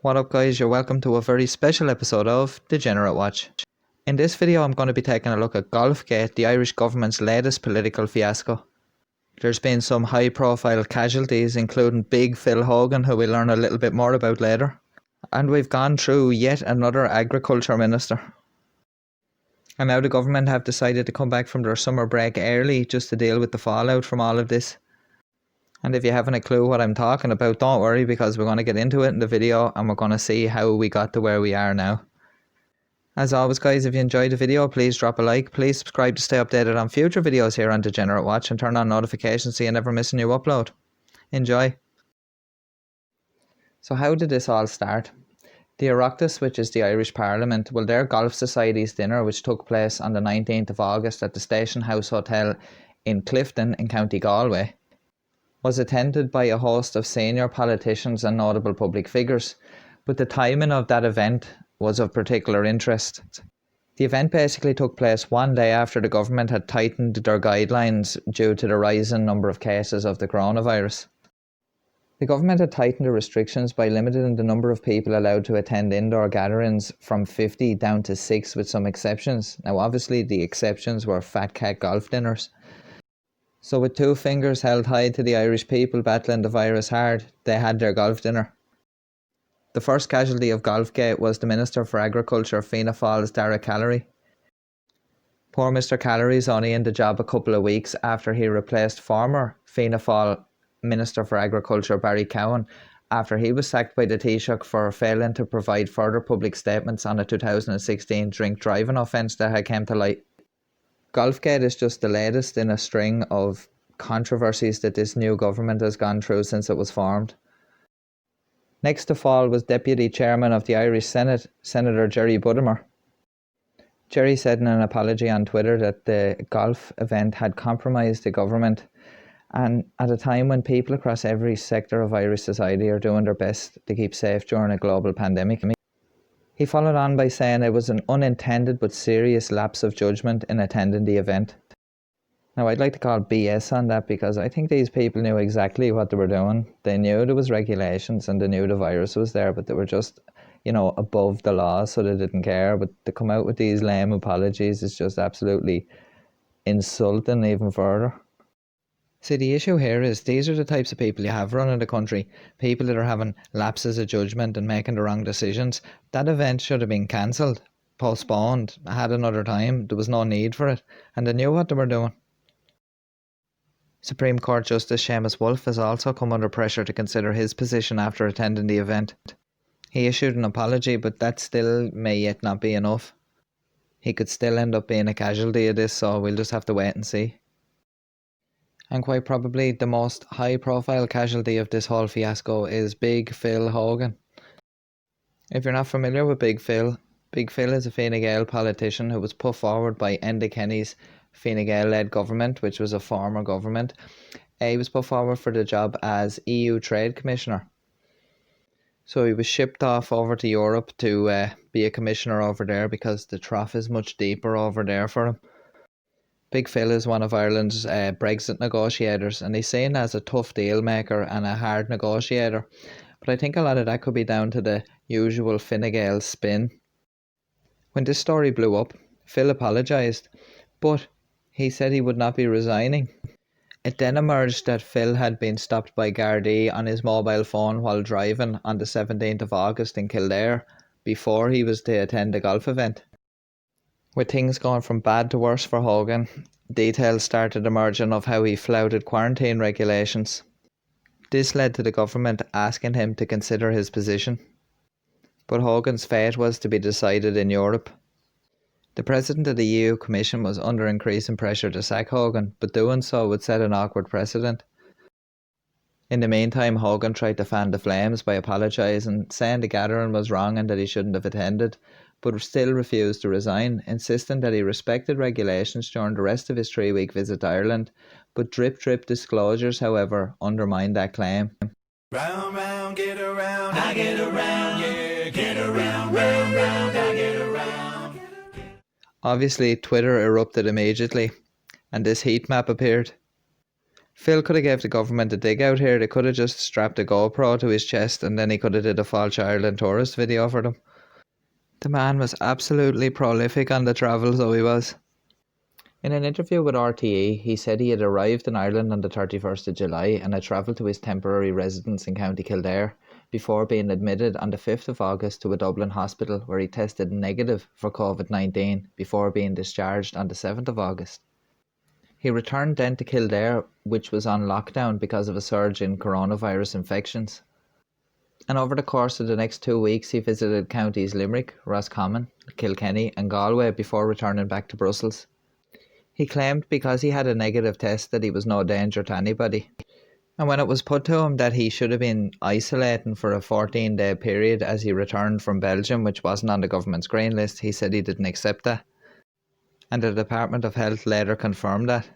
What up guys, you're welcome to a very special episode of Degenerate Watch. In this video I'm going to be taking a look at Golfgate, the Irish government's latest political fiasco. There's been some high profile casualties including Big Phil Hogan, who we'll learn a little bit more about later. And we've gone through yet another agriculture minister. And now the government have decided to come back from their summer break early just to deal with the fallout from all of this. And if you haven't a clue what I'm talking about, don't worry, because we're going to get into it in the video and we're going to see how we got to where we are now. As always guys, if you enjoyed the video, please drop a like, please subscribe to stay updated on future videos here on Degenerate Watch, and turn on notifications so you never miss a new upload. Enjoy. So how did this all start? The Oireachtas, which is the Irish Parliament, well, their Golf Society's dinner, which took place on the 19th of August at the Station House Hotel in Clifton in County Galway, was attended by a host of senior politicians and notable public figures, but the timing of that event was of particular interest. The event basically took place one day after the government had tightened their guidelines due to the rising number of cases of the coronavirus. The government had tightened the restrictions by limiting the number of people allowed to attend indoor gatherings from 50 down to 6, with some exceptions. Now obviously the exceptions were fat cat golf dinners. So with two fingers held high to the Irish people battling the virus hard, they had their golf dinner. The first casualty of Golfgate was the Minister for Agriculture, Fianna Fáil's Dara Callery. Poor Mr Callery's only in the job a couple of weeks after he replaced former Fianna Fáil Minister for Agriculture Barry Cowan, after he was sacked by the Taoiseach for failing to provide further public statements on a 2016 drink driving offence that had come to light. Golfgate is just the latest in a string of controversies that this new government has gone through since it was formed. Next to fall was Deputy Chairman of the Irish Senate, Senator Jerry Buttimer. Jerry said in an apology on Twitter that the golf event had compromised the government, and at a time when people across every sector of Irish society are doing their best to keep safe during a global pandemic. He followed on by saying it was an unintended but serious lapse of judgment in attending the event. Now I'd like to call BS on that, because I think these people knew exactly what they were doing. They knew there was regulations and they knew the virus was there, but they were just, above the law, so they didn't care. But to come out with these lame apologies is just absolutely insulting even further. See, the issue here is these are the types of people you have running the country. People that are having lapses of judgment and making the wrong decisions. That event should have been cancelled, postponed, had another time. There was no need for it, and they knew what they were doing. Supreme Court Justice Seamus Wolfe has also come under pressure to consider his position after attending the event. He issued an apology, but that still may yet not be enough. He could still end up being a casualty of this, so we'll just have to wait and see. And quite probably the most high profile casualty of this whole fiasco is Big Phil Hogan. If you're not familiar with Big Phil is a Fine Gael politician who was put forward by Enda Kenny's Fine Gael led government, which was a former government. He was put forward for the job as EU Trade Commissioner. So he was shipped off over to Europe to be a commissioner over there, because the trough is much deeper over there for him. Big Phil is one of Ireland's Brexit negotiators, and he's seen as a tough deal maker and a hard negotiator. But I think a lot of that could be down to the usual Fine Gael spin. When this story blew up, Phil apologised, but he said he would not be resigning. It then emerged that Phil had been stopped by Gardaí on his mobile phone while driving on the 17th of August in Kildare before he was to attend the golf event. With things going from bad to worse for Hogan, details started emerging of how he flouted quarantine regulations. This led to the government asking him to consider his position. But Hogan's fate was to be decided in Europe. The president of the EU Commission was under increasing pressure to sack Hogan, but doing so would set an awkward precedent. In the meantime, Hogan tried to fan the flames by apologising, saying the gathering was wrong and that he shouldn't have attended, but still refused to resign, insisting that he respected regulations during the rest of his 3-week visit to Ireland. But drip disclosures, however, undermined that claim. Round, round, get around, I get around, yeah, get around, round, round, I get around. Obviously, Twitter erupted immediately, and this heat map appeared. Phil could have gave the government a dig out here. They could have just strapped a GoPro to his chest and then he could have did a false Ireland tourist video for them. The man was absolutely prolific on the travel, so he was. In an interview with RTE, he said he had arrived in Ireland on the 31st of July and had travelled to his temporary residence in County Kildare before being admitted on the 5th of August to a Dublin hospital where he tested negative for COVID-19 before being discharged on the 7th of August. He returned then to Kildare, which was on lockdown because of a surge in coronavirus infections. And over the course of the next 2 weeks, he visited counties Limerick, Roscommon, Kilkenny and Galway before returning back to Brussels. He claimed because he had a negative test that he was no danger to anybody. And when it was put to him that he should have been isolating for a 14-day period as he returned from Belgium, which wasn't on the government's green list, he said he didn't accept that. And the Department of Health later confirmed that.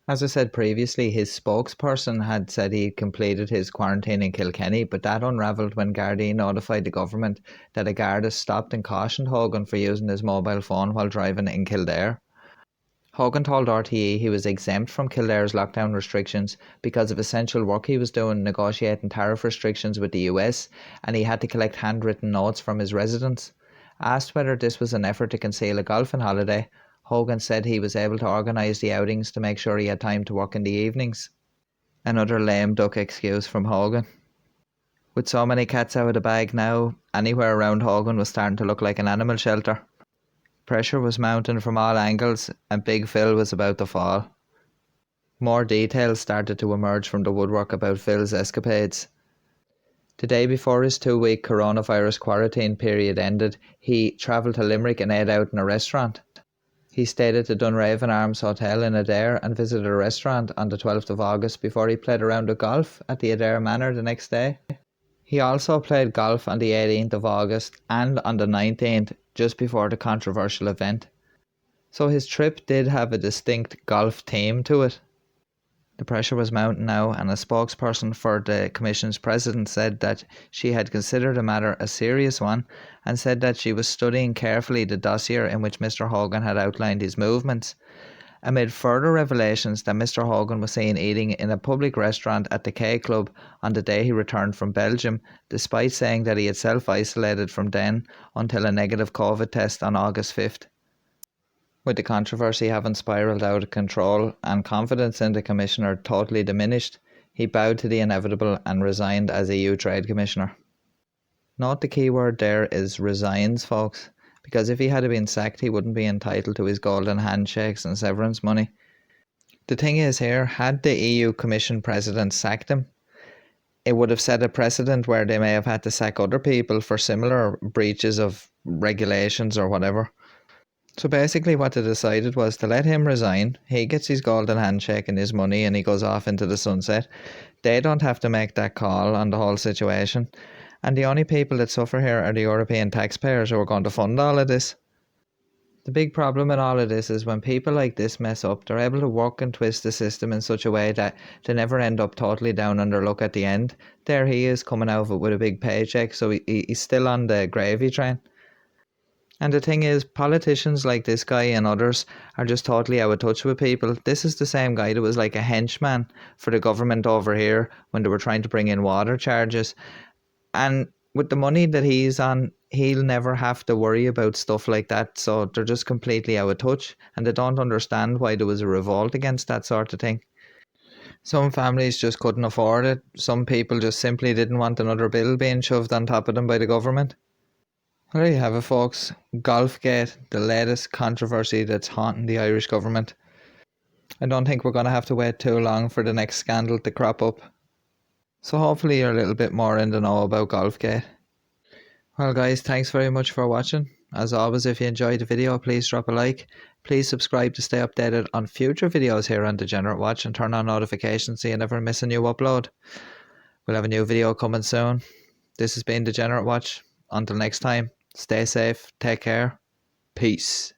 As I said previously, his spokesperson had said he had completed his quarantine in Kilkenny, but that unravelled when Gardaí notified the government that a Garda stopped and cautioned Hogan for using his mobile phone while driving in Kildare. Hogan told RTE he was exempt from Kildare's lockdown restrictions because of essential work he was doing negotiating tariff restrictions with the US, and he had to collect handwritten notes from his residents. Asked whether this was an effort to conceal a golfing holiday, Hogan said he was able to organise the outings to make sure he had time to work in the evenings. Another lame duck excuse from Hogan. With so many cats out of the bag now, anywhere around Hogan was starting to look like an animal shelter. Pressure was mounting from all angles and Big Phil was about to fall. More details started to emerge from the woodwork about Phil's escapades. The day before his 2-week coronavirus quarantine period ended, he travelled to Limerick and ate out in a restaurant. He stayed at the Dunraven Arms Hotel in Adair and visited a restaurant on the 12th of August before he played a round of golf at the Adair Manor the next day. He also played golf on the 18th of August and on the 19th, just before the controversial event. So his trip did have a distinct golf theme to it. The pressure was mounting now, and a spokesperson for the Commission's president said that she had considered the matter a serious one and said that she was studying carefully the dossier in which Mr. Hogan had outlined his movements. Amid further revelations that Mr. Hogan was seen eating in a public restaurant at the K Club on the day he returned from Belgium, despite saying that he had self-isolated from then until a negative COVID test on August 5th. With the controversy having spiralled out of control and confidence in the Commissioner totally diminished, he bowed to the inevitable and resigned as EU Trade Commissioner. Note the key word there is resigns, folks, because if he had been sacked he wouldn't be entitled to his golden handshakes and severance money. The thing is here, had the EU Commission President sacked him, it would have set a precedent where they may have had to sack other people for similar breaches of regulations or whatever. So basically what they decided was to let him resign, he gets his golden handshake and his money and he goes off into the sunset. They don't have to make that call on the whole situation. And the only people that suffer here are the European taxpayers who are going to fund all of this. The big problem in all of this is when people like this mess up, they're able to work and twist the system in such a way that they never end up totally down on their luck at the end. There he is coming out of it with a big paycheck, so he's still on the gravy train. And the thing is, politicians like this guy and others are just totally out of touch with people. This is the same guy that was like a henchman for the government over here when they were trying to bring in water charges. And with the money that he's on, he'll never have to worry about stuff like that. So they're just completely out of touch and they don't understand why there was a revolt against that sort of thing. Some families just couldn't afford it. Some people just simply didn't want another bill being shoved on top of them by the government. There you have it, folks. Golfgate, the latest controversy that's haunting the Irish government. I don't think we're going to have to wait too long for the next scandal to crop up. So hopefully you're a little bit more in the know about Golfgate. Well guys, thanks very much for watching. As always, if you enjoyed the video, please drop a like. Please subscribe to stay updated on future videos here on Degenerate Watch and turn on notifications so you never miss a new upload. We'll have a new video coming soon. This has been Degenerate Watch. Until next time, stay safe, take care, peace.